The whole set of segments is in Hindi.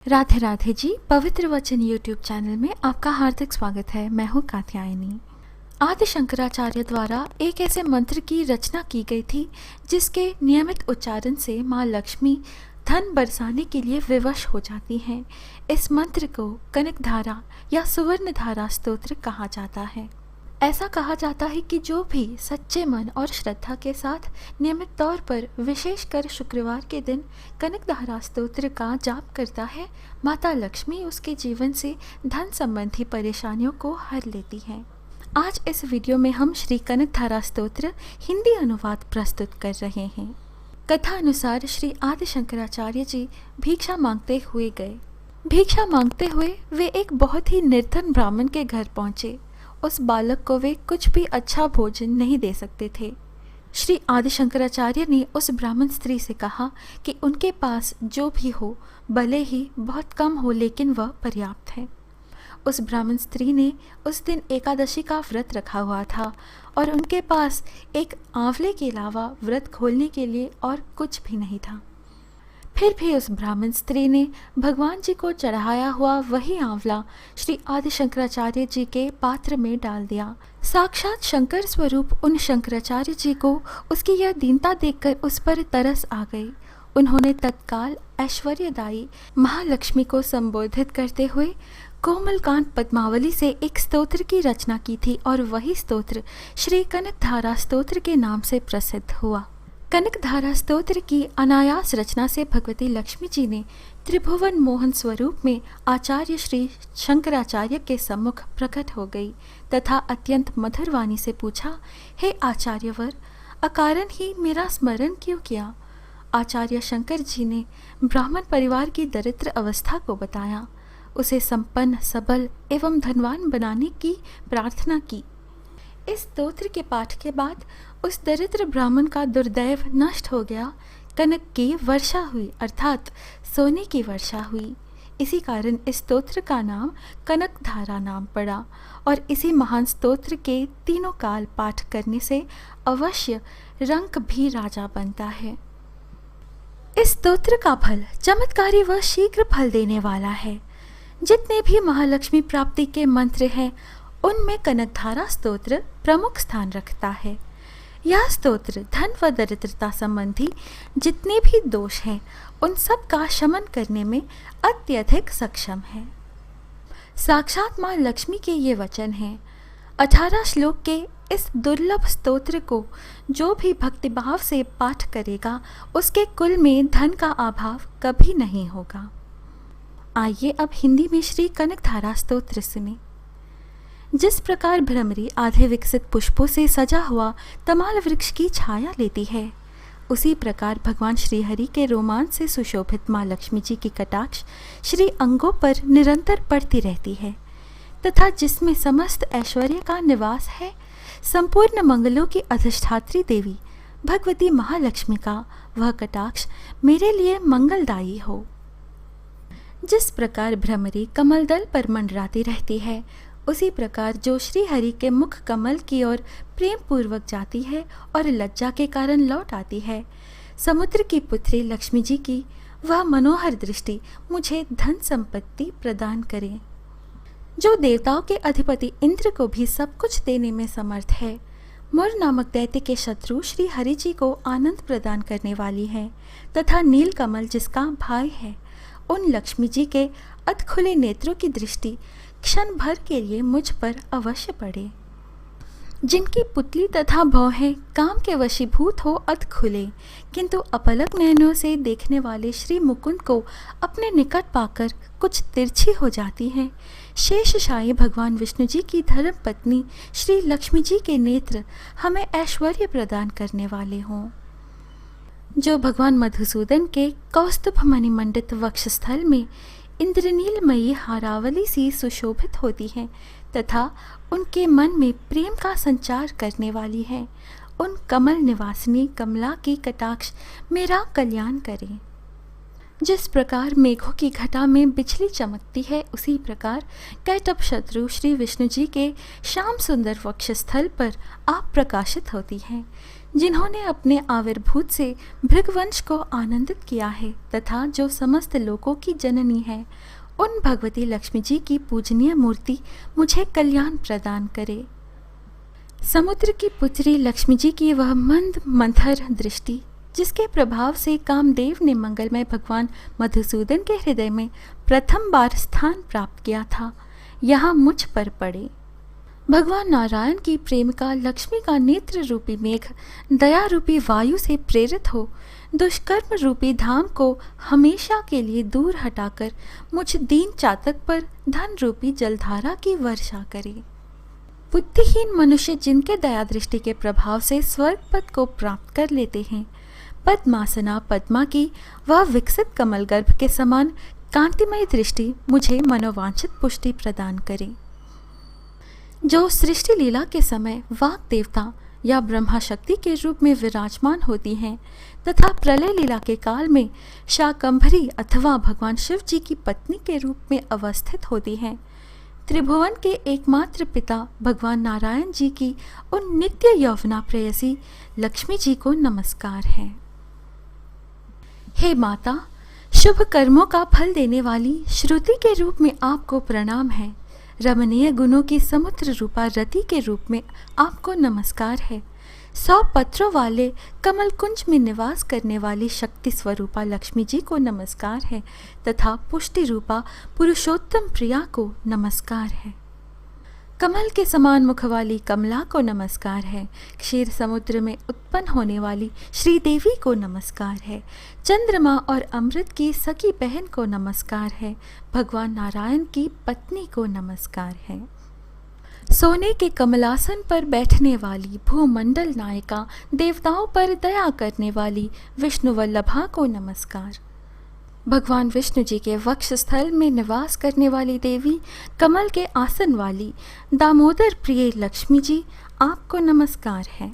राधे राधे जी। पवित्र वचन यूट्यूब चैनल में आपका हार्दिक स्वागत है। मैं हूँ कात्यायनी। आदि शंकराचार्य द्वारा एक ऐसे मंत्र की रचना की गई थी जिसके नियमित उच्चारण से माँ लक्ष्मी धन बरसाने के लिए विवश हो जाती हैं। इस मंत्र को कनक धारा या सुवर्ण धारा स्तोत्र कहा जाता है। ऐसा कहा जाता है कि जो भी सच्चे मन और श्रद्धा के साथ नियमित तौर पर विशेषकर शुक्रवार के दिन कनक धारा स्तोत्र का जाप करता है, माता लक्ष्मी उसके जीवन से धन संबंधी परेशानियों को हर लेती हैं। आज इस वीडियो में हम श्री कनक धारा स्तोत्र हिंदी अनुवाद प्रस्तुत कर रहे हैं। कथा अनुसार श्री आदि शंकराचार्य जी भिक्षा मांगते हुए गए। भिक्षा मांगते हुए वे एक बहुत ही निर्धन ब्राह्मण के घर पहुंचे। उस बालक को वे कुछ भी अच्छा भोजन नहीं दे सकते थे। श्री आदि शंकराचार्य ने उस ब्राह्मण स्त्री से कहा कि उनके पास जो भी हो, भले ही बहुत कम हो, लेकिन वह पर्याप्त है। उस ब्राह्मण स्त्री ने उस दिन एकादशी का व्रत रखा हुआ था और उनके पास एक आंवले के अलावा व्रत खोलने के लिए और कुछ भी नहीं था। फिर भी उस ब्राह्मण स्त्री ने भगवान जी को चढ़ाया हुआ वही आंवला श्री आदि शंकराचार्य जी के पात्र में डाल दिया। साक्षात शंकर स्वरूप उन शंकराचार्य जी को उसकी यह दीनता देखकर उस पर तरस आ गई। उन्होंने तत्काल ऐश्वर्यदायी महालक्ष्मी को संबोधित करते हुए कोमलकांत पद्मावली से एक स्तोत्र की रचना की थी और वही स्तोत्र श्री कनक धारा स्तोत्र के नाम से प्रसिद्ध हुआ। कनक धारा स्तोत्र की अनायास रचना से भगवती लक्ष्मी जी ने त्रिभुवन मोहन स्वरूप में आचार्य श्री शंकराचार्य के सम्मुख प्रकट हो गई तथा अत्यंत मधुर वाणी से पूछा, हे आचार्यवर, अकारण ही मेरा स्मरण क्यों किया? आचार्य शंकर जी ने ब्राह्मण परिवार की दरिद्र अवस्था को बताया, उसे संपन्न, सबल एवं धनवान बनाने की प्रार्थना की। इस स्तोत्र के पाठ के बाद उस दरिद्र ब्राह्मण का दुर्दैव नष्ट हो गया। कनक की वर्षा हुई, अर्थात सोने की वर्षा हुई। इसी कारण इस स्तोत्र का नाम कनक धारा नाम पड़ा और इसी महान स्तोत्र के तीनों काल पाठ करने से अवश्य रंक भी राजा बनता है। इस स्तोत्र का फल चमत्कारी व शीघ्र फल देने वाला है। जितने भी महालक्ष्मी प्राप्ति के मंत्र हैं उनमें कनक धारा स्तोत्र प्रमुख स्थान रखता है। यह स्तोत्र धन व दरिद्रता संबंधी जितने भी दोष हैं उन सब का शमन करने में अत्यधिक सक्षम है। साक्षात माँ लक्ष्मी के ये वचन हैं। 18 श्लोक के इस दुर्लभ स्तोत्र को जो भी भक्तिभाव से पाठ करेगा उसके कुल में धन का अभाव कभी नहीं होगा। आइए अब हिंदी में श्री कनक धारा स्तोत्र सुने। जिस प्रकार भ्रमरी आधे विकसित पुष्पों से सजा हुआ तमाल वृक्ष की छाया लेती है, उसी प्रकार भगवान श्री हरि के रोमांच से सुशोभित माँ लक्ष्मी जी की कटाक्ष श्री अंगों पर निरंतर पड़ती रहती है तथा जिसमें समस्त ऐश्वर्य का निवास है, संपूर्ण मंगलों की अधिष्ठात्री देवी भगवती महालक्ष्मी का वह कटाक्ष मेरे लिए मंगलदायी हो। जिस प्रकार भ्रमरी कमल दल पर मंडराती रहती है, उसी प्रकार जो श्री हरि के मुख कमल की ओर प्रेम पूर्वक जाती है और लज्जा के कारण लौट आती है, समुद्र की पुत्री लक्ष्मी जी की वह मनोहर दृष्टि मुझे धन संपत्ति प्रदान करे। जो देवताओं के अधिपति इंद्र को भी सब कुछ देने में समर्थ है, मुर नामक दैत्य के शत्रु श्री हरि जी को आनंद प्रदान करने वाली है तथा नील कमल जिसका भाई है, उन लक्ष्मी जी के अधखुले नेत्रों की दृष्टि क्षण भर के लिए मुझ पर अवश्य पड़े। जिनकी पुतली तथा भौहें काम के वशीभूत हो अधखुले, किंतु अपलक नयनों से देखने वाले श्री मुकुंद को अपने निकट पाकर कुछ तिरछी हो जाती हैं, शेषशायी भगवान विष्णु जी की धर्म पत्नी श्री लक्ष्मी जी के नेत्र हमें ऐश्वर्य प्रदान करने वाले हों। जो भगवान मधुसूदन के कौस्तुभ मणिमंडित वक्षस्थल में इंद्रनीलमयी हारावली सी सुशोभित होती हैं तथा उनके मन में प्रेम का संचार करने वाली है, उन कमल निवासिनी कमला की कटाक्ष मेरा कल्याण करें। जिस प्रकार मेघों की घटा में बिजली चमकती है, उसी प्रकार कैटभ शत्रु श्री विष्णु जी के श्याम सुंदर वक्षस्थल पर आप प्रकाशित होती हैं। जिन्होंने अपने आविर्भूत से भृगवंश को आनंदित किया है तथा जो समस्त लोकों की जननी है, उन भगवती लक्ष्मी जी की पूजनीय मूर्ति मुझे कल्याण प्रदान करे। समुद्र की पुत्री लक्ष्मी जी की वह मंद मंथर दृष्टि, जिसके प्रभाव से कामदेव ने मंगलमय भगवान मधुसूदन के हृदय में प्रथम बार स्थान प्राप्त किया था, यहाँ मुझ पर पड़े। भगवान नारायण की प्रेमिका लक्ष्मी का नेत्र रूपी मेघ दया रूपी वायु से प्रेरित हो दुष्कर्म रूपी धाम को हमेशा के लिए दूर हटाकर मुझ दीन चातक पर धन रूपी जलधारा की वर्षा करे। बुद्धिहीन मनुष्य जिनके दया दृष्टि के प्रभाव से स्वर्ग पद को प्राप्त कर लेते हैं, पद्मासना पद्मा की वह विकसित कमल गर्भ के समान कांतिमय दृष्टि मुझे मनोवांछित पुष्टि प्रदान करे। जो सृष्टि लीला के समय वाक देवता या ब्रह्मा शक्ति के रूप में विराजमान होती हैं तथा प्रलय लीला के काल में शाकंभरी अथवा भगवान शिव जी की पत्नी के रूप में अवस्थित होती हैं, त्रिभुवन के एकमात्र पिता भगवान नारायण जी की उन नित्य यौवना प्रेयसी लक्ष्मी जी को नमस्कार है। हे माता, शुभ कर्मों का फल देने वाली श्रुति के रूप में आपको प्रणाम है। रमणीय गुणों की समुद्र रूपा रति के रूप में आपको नमस्कार है। 100 पत्रों वाले कमल कुंज में निवास करने वाली शक्ति स्वरूपा लक्ष्मी जी को नमस्कार है तथा पुष्टि रूपा पुरुषोत्तम प्रिया को नमस्कार है। कमल के समान मुख वाली कमला को नमस्कार है। क्षीर समुद्र में उत्पन्न होने वाली श्री देवी को नमस्कार है। चंद्रमा और अमृत की सखी बहन को नमस्कार है। भगवान नारायण की पत्नी को नमस्कार है। सोने के कमलासन पर बैठने वाली भूमंडल नायिका, देवताओं पर दया करने वाली विष्णु वल्लभा को नमस्कार। भगवान विष्णु जी के वक्ष स्थल में निवास करने वाली देवी, कमल के आसन वाली दामोदर प्रिय लक्ष्मी जी, आपको नमस्कार है।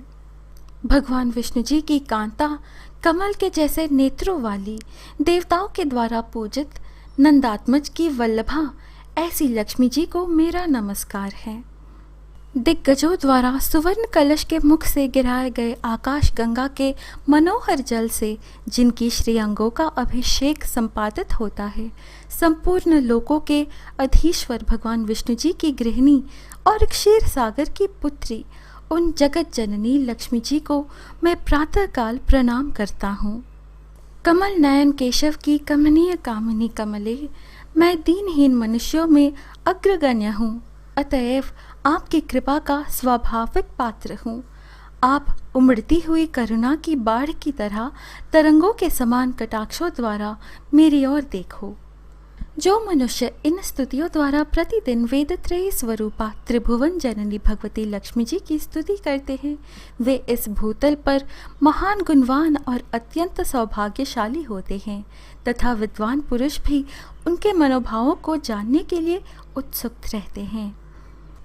भगवान विष्णु जी की कांता, कमल के जैसे नेत्रों वाली, देवताओं के द्वारा पूजित नंदात्मज की वल्लभा, ऐसी लक्ष्मी जी को मेरा नमस्कार है। दिग्गजों द्वारा सुवर्ण कलश के मुख से गिराए गए आकाश गंगा के मनोहर जल से जिनकी श्रीअंगों का अभिषेक संपादित होता है, संपूर्ण लोकों के अधीश्वर भगवान विष्णु जी की गृहिणी और क्षीर सागर की पुत्री, उन जगत जननी लक्ष्मी जी को मैं प्रातःकाल प्रणाम करता हूँ। कमल नयन केशव की कमनीय कामिनी कमले, मैं दीनहीन मनुष्यों में अग्रगण्य हूँ, अतएव आपकी कृपा का स्वाभाविक पात्र हूँ। आप उमड़ती हुई करुणा की बाढ़ की तरह तरंगों के समान कटाक्षों द्वारा मेरी ओर देखो। जो मनुष्य इन स्तुतियों द्वारा प्रतिदिन वेदत्रयी स्वरूपा त्रिभुवन जननी भगवती लक्ष्मी जी की स्तुति करते हैं, वे इस भूतल पर महान गुणवान और अत्यंत सौभाग्यशाली होते हैं तथा विद्वान पुरुष भी उनके मनोभावों को जानने के लिए उत्सुक रहते हैं।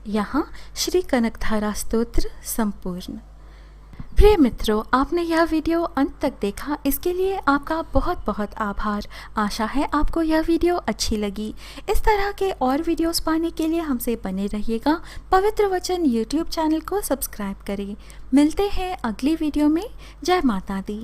यहाँ श्री कनकधारा स्तोत्र संपूर्ण। प्रिय मित्रों, आपने यह वीडियो अंत तक देखा, इसके लिए आपका बहुत बहुत आभार। आशा है आपको यह वीडियो अच्छी लगी। इस तरह के और वीडियोस पाने के लिए हमसे बने रहिएगा। पवित्र वचन यूट्यूब चैनल को सब्सक्राइब करें। मिलते हैं अगली वीडियो में। जय माता दी।